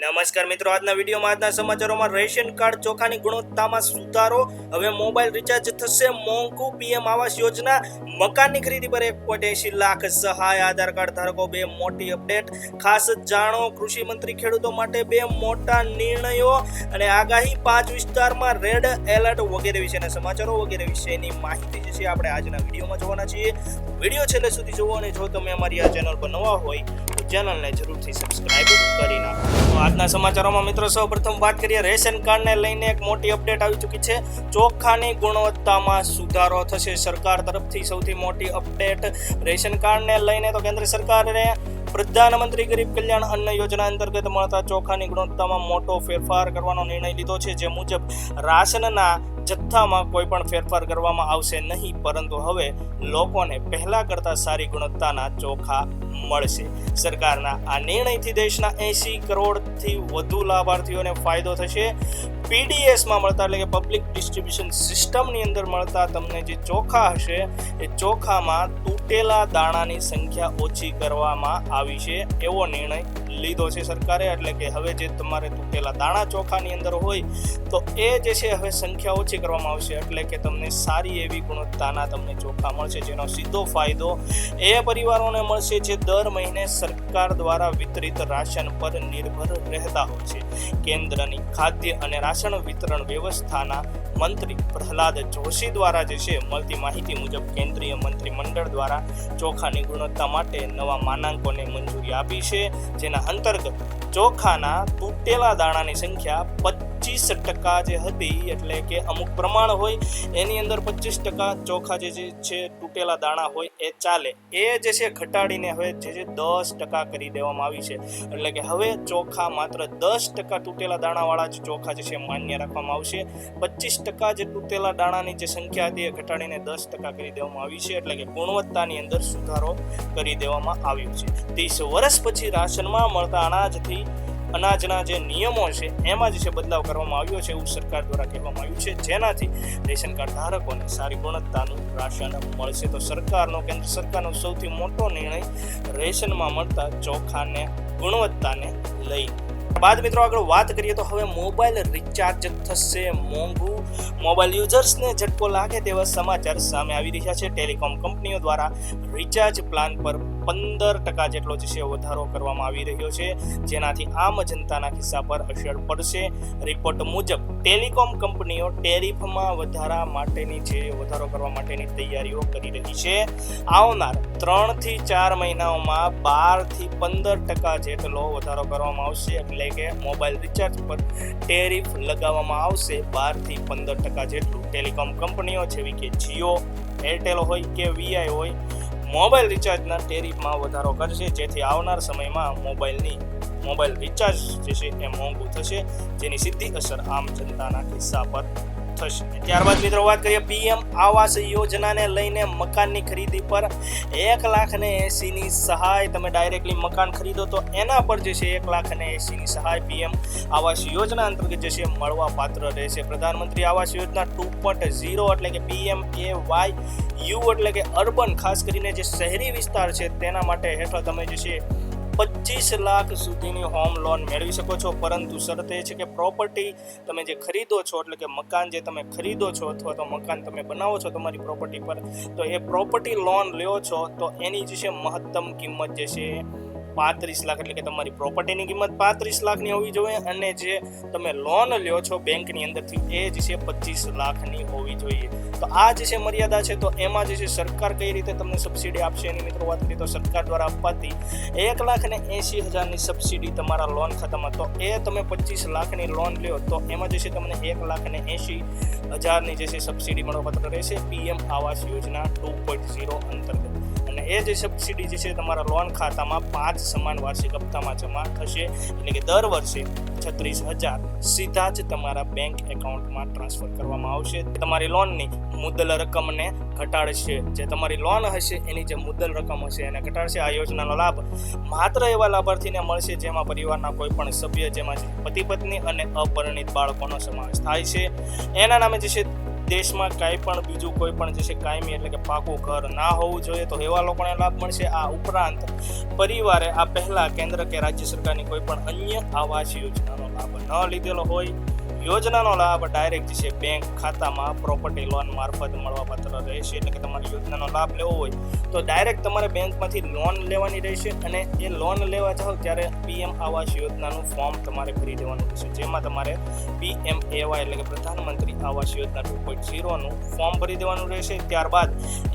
નમસ્કાર મિત્રો, આજના વિડીયોમાં આજના સમાચારોમાં રેશન કાર્ડ ચોખાની ગુણવત્તામાં સુધારો, હવે મોબાઈલ રિચાર્જ થશે મોંઘું, પીએમ આવાસ યોજના, મકાનની ખરીદી પર 1.80 લાખ સહાય, આધાર કાર્ડ ધારકો 2 મોટી અપડેટ, ખાસ જાણો કૃષિ મંત્રી ખેડૂતો માટે 2 મોટા નિર્ણયો અને આગાહી 5 વિસ્તારમાં રેડ એલર્ટ વગેરે વિશેના સમાચારો વગેરે વિશેની માહિતી જે છે આપણે આજના વિડીયોમાં જોવાના છીએ. વિડીયો છેલ્લે સુધી જુઓ અને જો તમે અમારી આ ચેનલ પર નવા હોય તો ચેનલને જરૂરથી સબસ્ક્રાઇબ કરી નાખો. તો આજના સમાચારોમાં મિત્રો સૌપ્રથમ વાત કરીએ રેશન કાર્ડને લઈને એક મોટી અપડેટ આવી ચૂકી છે. ચોખાની ગુણવત્તામાં સુધારો થશે, સરકાર તરફથી સૌથી મોટી અપડેટ રેશન કાર્ડને લઈને. તો કેન્દ્ર સરકારે પ્રધાનમંત્રી ગરીબ કલ્યાણ અન્ન યોજના અંતર્ગત મળતા ચોખાની ગુણવત્તામાં મોટો ફેરફાર કરવાનો નિર્ણય લીધો છે. જે મુજબ રાશનના જથ્થામાં કોઈ પણ ફેરફાર કરવામાં આવશે નહીં, પરંતુ હવે લોકોને પહેલા કરતાં સારી ગુણવત્તાના ચોખા મળશે. સરકારના આ નિર્ણયથી દેશના 80 કરોડથી વધુ લાભાર્થીઓને ફાયદો થશે. પીડીએસમાં મળતા એટલે કે પબ્લિક ડિસ્ટ્રીબ્યુશન સિસ્ટમની અંદર મળતા તમને જે ચોખા હશે એ ચોખામાં તૂટેલા દાણાની સંખ્યા ઓછી કરવામાં આવી છે, એવો નિર્ણય લીધો છે સરકારે. એટલે કે હવે જે તમારે તૂટેલા દાણા ચોખાની અંદર હોય તો એ જે છે હવે સંખ્યા ઓછી કરવામાં આવશે, એટલે કે તમને સારી એવી ગુણવત્તાના તમને ચોખા મળશે, જેનો સીધો ફાયદો એ પરિવારોને મળશે જે દર મહિને સરકાર દ્વારા વિતરિત રાશન પર નિર્ભર રહેતા હોય છે. કેન્દ્રની ખાદ્ય અને રાશન વિતરણ વ્યવસ્થાના મંત્રી પ્રહલાદ જોશી દ્વારા જે છે મળતી માહિતી મુજબ કેન્દ્રીય મંત્રીમંડળ દ્વારા ચોખાની ગુણવત્તા માટે નવા માનાંકોને મંજૂરી આપી છે, જેના અંતર્ગત ચોખાના તૂટેલા દાણાની સંખ્યા 25% જે હતી, એટલે કે અમુક પ્રમાણ હોય એની અંદર 25% ચોખા જે છે તૂટેલા દાણા હોય એ ચાલે, એ જે છે ઘટાડીને હવે જે છે 10% કરી દેવામાં આવી છે. એટલે કે હવે ચોખા માત્ર 10% તૂટેલા દાણાવાળા જ ચોખા જે છે માન્ય રાખવામાં આવશે. 25% જે તૂટેલા દાણાની જે સંખ્યા હતી એ ઘટાડીને 10% કરી દેવામાં આવી છે. એટલે કે ગુણવત્તાની અંદર સુધારો કરી દેવામાં આવ્યો છે. 30 વર્ષ પછી રાશનમાં મળતા અનાજના જે નિયમો છે એમાં જે છે બદલાવ કરવામાં આવ્યો છે, એવું સરકાર દ્વારા કહેવામાં આવ્યું છે, જેનાથી રેશન કાર્ડ ધારકોને સારી ગુણવત્તાનું રાશન મળશે. તો કેન્દ્ર સરકારનો સૌથી મોટો નિર્ણય રેશનમાં મળતા ચોખાને ગુણવત્તાને લઈ. બાદ મિત્રો આગળ વાત કરીએ તો હવે મોબાઈલ રિચાર્જ થશે મોંઘું. મોબાઈલ યુઝર્સને ઝટકો લાગે તેવા સમાચાર સામે આવી રહ્યા છે. ટેલિકોમ કંપનીઓ દ્વારા રિચાર્જ પ્લાન પર 15% જેટલો જે છે વધારો કરવામાં આવી રહ્યો છે, જેનાથી આમ જનતાના ખિસ્સા પર અસર પડશે. રિપોર્ટ મુજબ ટેલિકોમ કંપનીઓ ટેરિફમાં વધારો કરવા માટેની તૈયારીઓ કરી રહી છે. આવનાર 3 થી 4 મહિનાઓમાં 12 થી 15% જેટલો વધારો કરવામાં આવશે, એટલે કે મોબાઈલ રિચાર્જ પર ટેરિફ લગાવવામાં આવશે 12 થી 15% જેટલું. ટેલિકોમ કંપનીઓ જેવી કે જીઓ, એરટેલ હોય કે વીઆઈ હોય, મોબાઈલ રિચાર્જના ટેરિફમાં વધારો કરશે, જેથી આવનાર સમયમાં મોબાઈલ રિચાર્જ જે છે એ મોંઘું થશે, જેની સીધી અસર આમ જનતાના ખિસ્સા પર થશે. ત્યારબાદ મિત્રો વાત કરીએ પીએમ આવાસ યોજનાને લઈને. મકાનની ખરીદી પર 1,80,000ની સહાય. તમે ડાયરેક્ટલી મકાન ખરીદો તો એના પર જે છે 1,80,000ની સહાય પીએમ આવાસ યોજના અંતર્ગત જે છે મળવા પાત્ર રહેશે. પ્રધાનમંત્રી આવાસ યોજના 2.0 એટલે કે PMAYU એટલે કે અર્બન, ખાસ કરીને જે શહેરી વિસ્તાર છે તેના માટે હેઠળ તમે જે છે 25 લાખ સુધીની હોમ લોન મેળવી શકો છો, પરંતુ શરત એ છે કે પ્રોપર્ટી તમે જે ખરીદો છો, એટલે કે મકાન જે તમે ખરીદો છો અથવા તો મકાન તમે બનાવો છો તમારી પ્રોપર્ટી પર, તો એ પ્રોપર્ટી લોન લ્યો છો તો એની જે છે મહત્તમ કિંમત જે છે 35 લાખ, એટલે કે તમારી પ્રોપર્ટીની કિંમત 35 લાખની હોવી જોઈએ, અને જે તમે લોન લ્યો છો બેંકની અંદરથી એ જ છે 25 લાખની હોવી જોઈએ. તો આ જે છે મર્યાદા છે. તો એમાં જે છે સરકાર કઈ રીતે તમને સબસિડી આપશે એની મિત્રો વાત કરીએ તો સરકાર દ્વારા અપાતી 1,80,000ની સબસિડી તમારા લોન ખાતામાં, તો એ તમે 25 લાખની લોન લ્યો તો એમાં જે છે તમને 1,80,000ની જે છે સબસિડી મળવાપાત્ર રહેશે પીએમ આવાસ યોજના 2.0 અંતર્ગત. એ જે સબસિડી જે છે તમારા લોન ખાતામાં 5 સમાન વાર્ષિક હપ્તામાં જમા થશે, એટલે કે દર વર્ષે 36,000 સીધા જ તમારા બેંક એકાઉન્ટમાં ટ્રાન્સફર કરવામાં આવશે. તમારી લોનની મુદ્દલ રકમને ઘટાડશે. જે તમારી લોન હશે એની જે મુદ્દલ રકમ હશે એને ઘટાડશે. આ યોજનાનો લાભ માત્ર એવા લાભાર્થીને મળશે જેમાં પરિવારના કોઈ પણ સભ્ય, જેમાં પતિ પત્ની અને અપરિણિત બાળકોનો સમાવેશ થાય છે. એના નામે જે છે દેશમાં કાંઈ પણ બીજું કોઈ પણ જે છે કાયમી એટલે કે પાકું ઘર ના હોવું જોઈએ તો એવા લોકોને લાભ મળશે. આ ઉપરાંત પરિવારે આ પહેલા કેન્દ્ર કે રાજ્ય સરકારની કોઈ પણ અન્ય આવાસ યોજનાનો લાભ ન લીધેલો હોય, યોજનાનો લાભ ડાયરેક્ટ જે છે બેંક ખાતામાં પ્રોપર્ટી લોન મારફત મળવાપાત્ર રહેશે. એટલે કે તમારે યોજનાનો લાભ લેવો હોય તો ડાયરેક્ટ તમારે બેંકમાંથી લોન લેવાની રહેશે અને એ લોન લેવા જાઓ ત્યારે પીએમ આવાસ યોજનાનું ફોર્મ તમારે ભરી દેવાનું રહેશે, જેમાં તમારે PMAY એટલે કે પ્રધાનમંત્રી આવાસ યોજના 2.0નું ફોર્મ ભરી દેવાનું રહેશે. ત્યારબાદ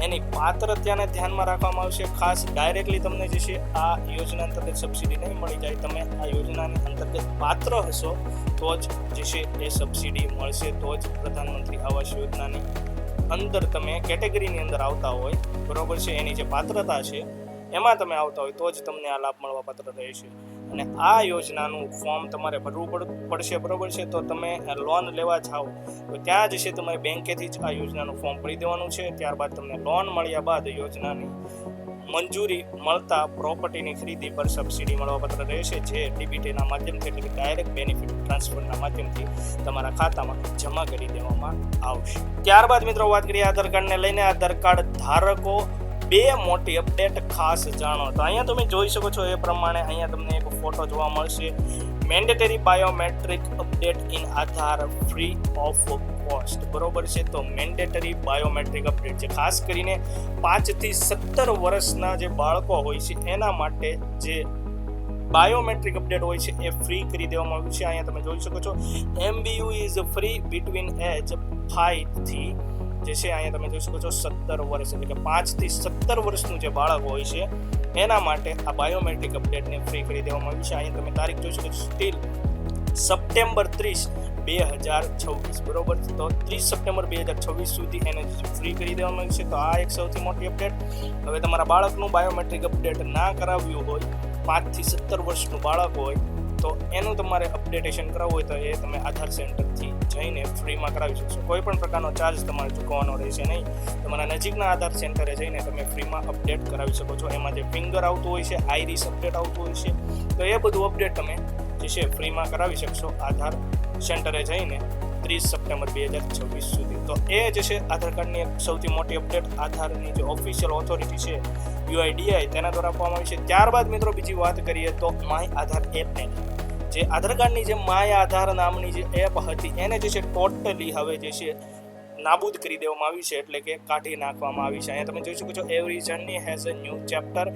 એની પાત્રતાને ધ્યાનમાં રાખવામાં આવશે. ખાસ ડાયરેક્ટલી તમને જે છે આ યોજના અંતર્ગત સબસિડી નહીં મળી જાય, તમે આ યોજનાની અંતર્ગત પાત્ર હશો તો જ જે છે એ સબસિડી મળશે, તો જ પ્રધાનમંત્રી આવાસ યોજનાની અંદર તમે કેટેગરીની અંદર આવતા હોય, બરોબર છે, એની જે પાત્રતા છે એમાં તમે આવતા હોય તો જ તમને આ લાભ મળવા પાત્ર રહેશે. અને આ યોજનાનું ફોર્મ તમારે ભરવું પડશે, બરોબર છે. તો તમે લોન લેવા જાઓ તો ત્યાં જ છે તમારે બેંકેથી જ આ યોજનાનું ફોર્મ ભરી દેવાનું છે. ત્યારબાદ તમને લોન મળ્યા બાદ યોજનાની મંજૂરી મળતા પ્રોપર્ટીની ખરીદી પર સબસિડી મળવાપાત્ર રહેશે, જે ડીબીટીના માધ્યમથી એટલે કે ડાયરેક્ટ બેનિફિટ ટ્રાન્સફરના માધ્યમથી તમારા ખાતામાં જમા કરી દેવામાં આવશે. ત્યારબાદ મિત્રો વાત કરીએ આધાર કાર્ડને લઈને. આધાર કાર્ડ ધારકો બે મોટી અપડેટ ખાસ જાણો. તો અહીંયા તમે જોઈ શકો છો એ પ્રમાણે અહીંયા તમને એક ફોટો જોવા મળશે. Mandatory biometric update in Aadhaar free of cost, બરોબર છે. તો મેન્ડેટરી બાયોમેટ્રિક અપડેટ છે ખાસ કરીને 5 થી 17 વર્ષના જે બાળકો હોય છે એના માટે જે બાયોમેટ્રિક અપડેટ હોય છે એ ફ્રી કરી દેવામાં આવ્યું છે. અહીંયા તમે જોઈ શકો છો MBU ઇઝ ફ્રી બિટવીન એજ 5 થી જે છે અહીંયા તમે જોઈ શકો છો 17 વર્ષ, એટલે કે 5 થી 17 વર્ષનું જે બાળક હોય છે એના માટે આ બાયોમેટ્રિક અપડેટને ફ્રી કરી દેવામાં આવ્યું છે. અહીંયા તમે તારીખ જોઈ શકો છો સ્ટીલ સપ્ટેમ્બર 30, 2026, બરોબર. તો 30 સપ્ટેમ્બર 2026 સુધી એને ફ્રી કરી દેવામાં આવ્યું છે. તો આ એક સૌથી મોટી અપડેટ. હવે તમારા બાળકનું બાયોમેટ્રિક અપડેટ ના કરાવ્યું હોય, 5 થી 17 વર્ષનું બાળક હોય તો એનું તમારે અપડેટેશન કરાવવું હોય તો એ તમે આધાર સેન્ટરથી જઈને ફ્રીમાં કરાવી શકશો. કોઈ પણ પ્રકારનો ચાર્જ તમારે ચૂકવવાનો રહેશે નહીં. તમારા નજીકના આધાર સેન્ટરે જઈને તમે ફ્રીમાં અપડેટ કરાવી શકો છો. એમાં જે ફિંગર આવતું હોય છે, આઈરિસ અપડેટ આવતું હોય છે, તો એ બધું અપડેટ તમે જે છે ફ્રીમાં કરાવી શકશો આધાર સેન્ટરે જઈને 30 સપ્ટેમ્બર 2026 સુધી. તો એ જે છે આધાર કાર્ડની એક સૌથી મોટી અપડેટ આધારની જે ઓફિશિયલ ઓથોરિટી છે UIDI તેના દ્વારા આપવામાં આવી છે. ત્યારબાદ મિત્રો બીજી વાત કરીએ તો માય આધાર એપને, જે આધાર કાર્ડની જે માય આધાર નામની જે એપ હતી એને જે છે ટોટલી હવે જે છે નાબૂદ કરી દેવામાં આવી છે, એટલે કે કાઢી નાખવામાં આવી છે. અહીંયા તમે જોઈ શકો છો every journey has a new chapter,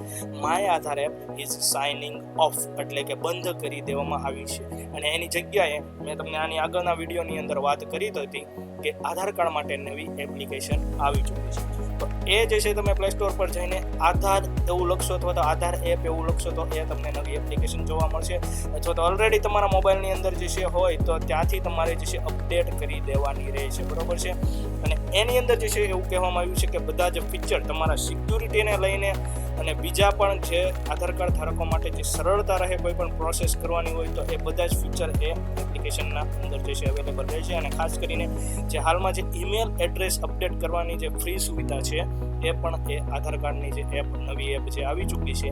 my Aadhaar app is signing of, એટલે કે બંધ કરી દેવામાં આવી છે. અને એની જગ્યાએ મેં તમને આની આગળના વિડીયોની અંદર વાત કરી હતી કે આધાર કાર્ડ માટે નવી એપ્લિકેશન આવી ચૂકી છે. તો એ જે છે તમે પ્લે સ્ટોર પર જઈને આધાર એવું લખશો અથવા તો આધાર એપ એવું લખશો તો એ તમને નવી એપ્લિકેશન જોવા મળશે. અથવા તો ઓલરેડી તમારા મોબાઈલની અંદર જે છે હોય તો ત્યાંથી તમારે જે છે અપડેટ કરી દેવાની રહે છે, બરોબર છે. અને એની અંદર જે છે એવું કહેવામાં આવ્યું છે કે બધા જ ફીચર તમારા સિક્યુરિટીને લઈને અને બીજા પણ જે આધાર કાર્ડ ધારકો માટે જે સરળતા રહે કોઈ પણ પ્રોસેસ કરવાની હોય તો એ બધા જ ફીચર એ એપ્લિકેશનના અંદર જે છે અવેલેબલ રહે છે. અને ખાસ કરીને જે હાલમાં જે ઈમેલ એડ્રેસ અપડેટ કરવાની જે ફ્રી સુવિધા છે એ પણ એ આધાર કાર્ડની જે એપ નવી એપ જે આવી ચૂકી છે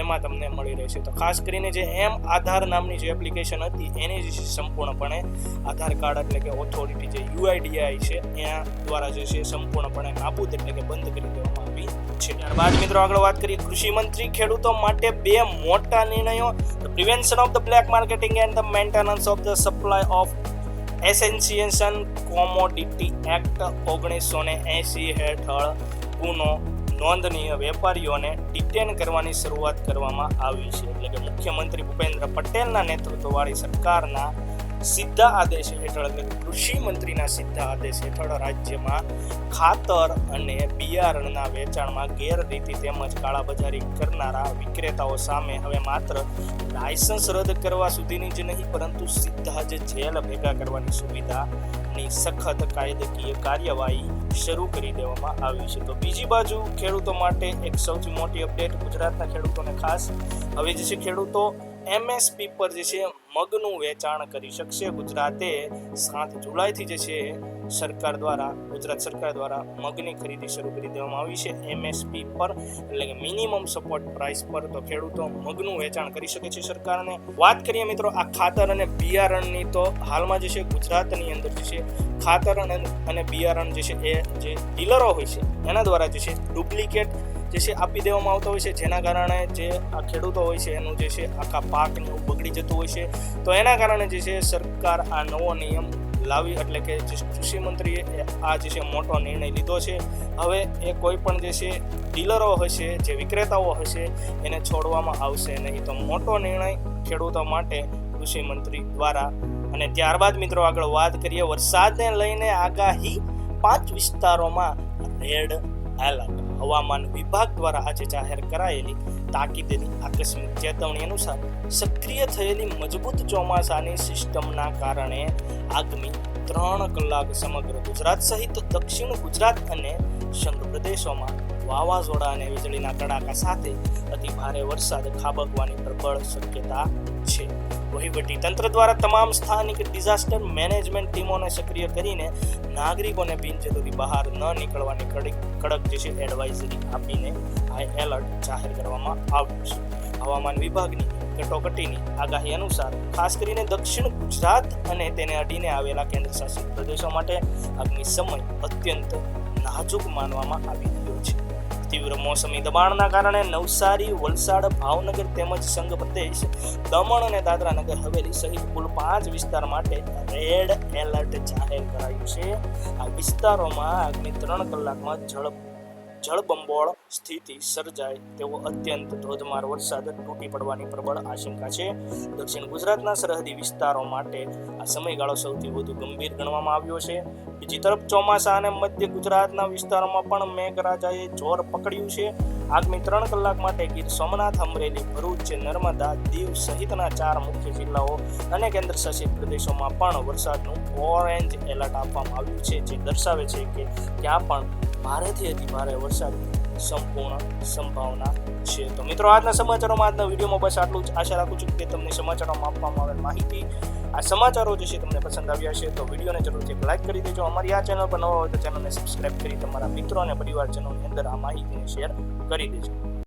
એમાં તમને મળી રહેશે. તો ખાસ કરીને જે આધાર નામની જે એપ્લિકેશન હતી એની જે સંપૂર્ણપણે આધાર કાર્ડ એટલે કે ઓથોરિટી જે UIDI છે એના દ્વારા જે છે સંપૂર્ણપણે નાબૂદ એટલે કે બંધ કરી દેવામાં આવી છે. ત્યારબાદ મિત્રો આગળ વાત કરીએ કૃષિ મંત્રી ખેડૂતો માટે 2 મોટા નિર્ણયો. Prevention of the black marketing and the maintenance of the supply of essential commodity act 1980 હેઠળ ગુનો નોંધનીય વેપારીઓને ડિટેન કરવાની શરૂઆત કરવામાં આવી છે. એટલે કે મુખ્યમંત્રી ભૂપેન્દ્ર પટેલના નેતૃત્વવાળી સરકારના સીધા આદેશ હેઠળ એટલે કે કૃષિ મંત્રીના સીધા આદેશ હેઠળ રાજ્યમાં ખાતર અને બિયારણના વેચાણમાં ગેરરીતિ તેમજ કાળાબજારી કરનારા વિક્રેતાઓ સામે હવે માત્ર લાયસન્સ રદ કરવા સુધીની જ નહીં પરંતુ સીધા જ જેલ ભેગા કરવાની સુવિધાની સખત કાયદાકીય કાર્યવાહી શરૂ કરી દેવામાં આવી છે. તો બીજી બાજુ ખેડૂતો માટે એક સૌથી મોટી અપડેટ ગુજરાતના ખેડૂતોને ખાસ હવે જે છે ખેડૂતો MSP પર જે છે મગનું વેચાણ કરી શકશે. ગુજરાતે 7 જુલાઈથી જે છે ગુજરાત સરકાર દ્વારા મગની ખરીદી શરૂ કરી દેવામાં આવી છે MSP પર, એટલે કે મિનિમમ સપોર્ટ પ્રાઇસ પર. તો ખેડૂતો મગનું વેચાણ કરી શકે છે સરકારને. વાત કરીએ મિત્રો આ ખાતર અને બિયારણની, તો હાલમાં જે છે ગુજરાતની અંદર જે છે ખાતર અને બિયારણ જે છે એ જે ડીલરો હોય છે એના દ્વારા જે છે ડુપ્લિકેટ જે છે આપી દેવામાં આવતો હોય છે, જેના કારણે જે આ ખેડૂતો હોય છે એનું જે છે આખા પાકને એવું બગડી જતું હોય છે. તો એના કારણે જે છે સરકાર આ નવો નિયમ લાવી, એટલે કે જે કૃષિ મંત્રીએ આ જે છે મોટો નિર્ણય લીધો છે. હવે એ કોઈ પણ જે છે ડીલરો હશે, જે વિક્રેતાઓ હશે, એને છોડવામાં આવશે નહીં. તો મોટો નિર્ણય ખેડૂતો માટે કૃષિ મંત્રી દ્વારા. અને ત્યારબાદ મિત્રો આગળ વાત કરીએ વરસાદને લઈને આગાહી. 5 વિસ્તારોમાં રેડ એલર્ટ. હવામાન વિભાગ દ્વારા આજે જાહેર કરાયેલી તાકીદની આકસ્મિક ચેતવણી અનુસાર સક્રિય થયેલી મજબૂત ચોમાસાની સિસ્ટમના કારણે આગામી 3 કલાક સમગ્ર ગુજરાત સહિત દક્ષિણ ગુજરાત અને સંઘ પ્રદેશોમાં વાવાઝોડા અને વીજળીના કડાકા સાથે અતિ ભારે વરસાદ ખાબકવાની પ્રબળ શક્યતા છે. વહીવટી તંત્ર દ્વારા તમામ સ્થાનિક ડિઝાસ્ટર મેનેજમેન્ટ ટીમોને સક્રિય કરીને નાગરિકોને બિનજરૂરી બહાર ન નીકળવાની કડક જે છે એડવાઇઝરી આપીને હાઈ એલર્ટ જાહેર કરવામાં આવ્યું છે. હવામાન વિભાગની કટોકટીની આગાહી અનુસાર ખાસ કરીને દક્ષિણ ગુજરાત અને તેને અડીને આવેલા કેન્દ્ર શાસિત પ્રદેશો માટે આગામી સમય અત્યંત નાજુક માનવામાં આવી રહ્યો છે. તીવ્ર મોસમી દબાણના કારણે નવસારી, વલસાડ, ભાવનગર તેમજ સંઘ પ્રદેશ, દમણ અને દાદરા નગર હવેલી સહિત કુલ 5 વિસ્તાર માટે રેડ એલર્ટ જાહેર કરાયું છે. આ વિસ્તારોમાં આગામી 3 કલાકમાં જળબંબોળ સ્થિતિ સર્જાય તેવો અત્યંત ધોધમાર વરસાદ તૂટી પડવાની પ્રબળ આશંકા છે. દક્ષિણ ગુજરાતના સરહદી વિસ્તારો માટે આ સમયગાળો સૌથી વધુ ગંભીર ગણવામાં આવ્યો છે. બીજી તરફ ચોમાસા અને મધ્ય ગુજરાતના વિસ્તારોમાં પણ મેઘરાજાએ જોર પકડ્યું છે. આગામી 3 કલાક માટે ગીર સોમનાથ, અમરેલી, ભરૂચ, નર્મદા, દીવ સહિતના 4 મુખ્ય જિલ્લાઓ અને કેન્દ્ર શાસિત પ્રદેશોમાં પણ વરસાદનું ઓરેન્જ એલર્ટ આપવામાં આવ્યું છે, જે દર્શાવે છે કે ત્યાં પણ ભારેથી અતિ ભારે વરસાદની સંપૂર્ણ સંભાવના છે. તો મિત્રો આજના સમાચારોમાં, આજના વિડીયોમાં બસ આટલું જ. આશા રાખું છું કે તમને સમાચારોમાં આપવામાં આવેલ માહિતી, આ સમાચારો જે છે તમને પસંદ આવ્યા છે. તો વિડીયોને જરૂરથી એક લાઇક કરી દેજો. અમારી આ ચેનલ પર નવા હોય તો ચેનલને સબસ્ક્રાઇબ કરી તમારા મિત્રો અને પરિવારજનોની અંદર આ માહિતીને શેર કરી દેજો.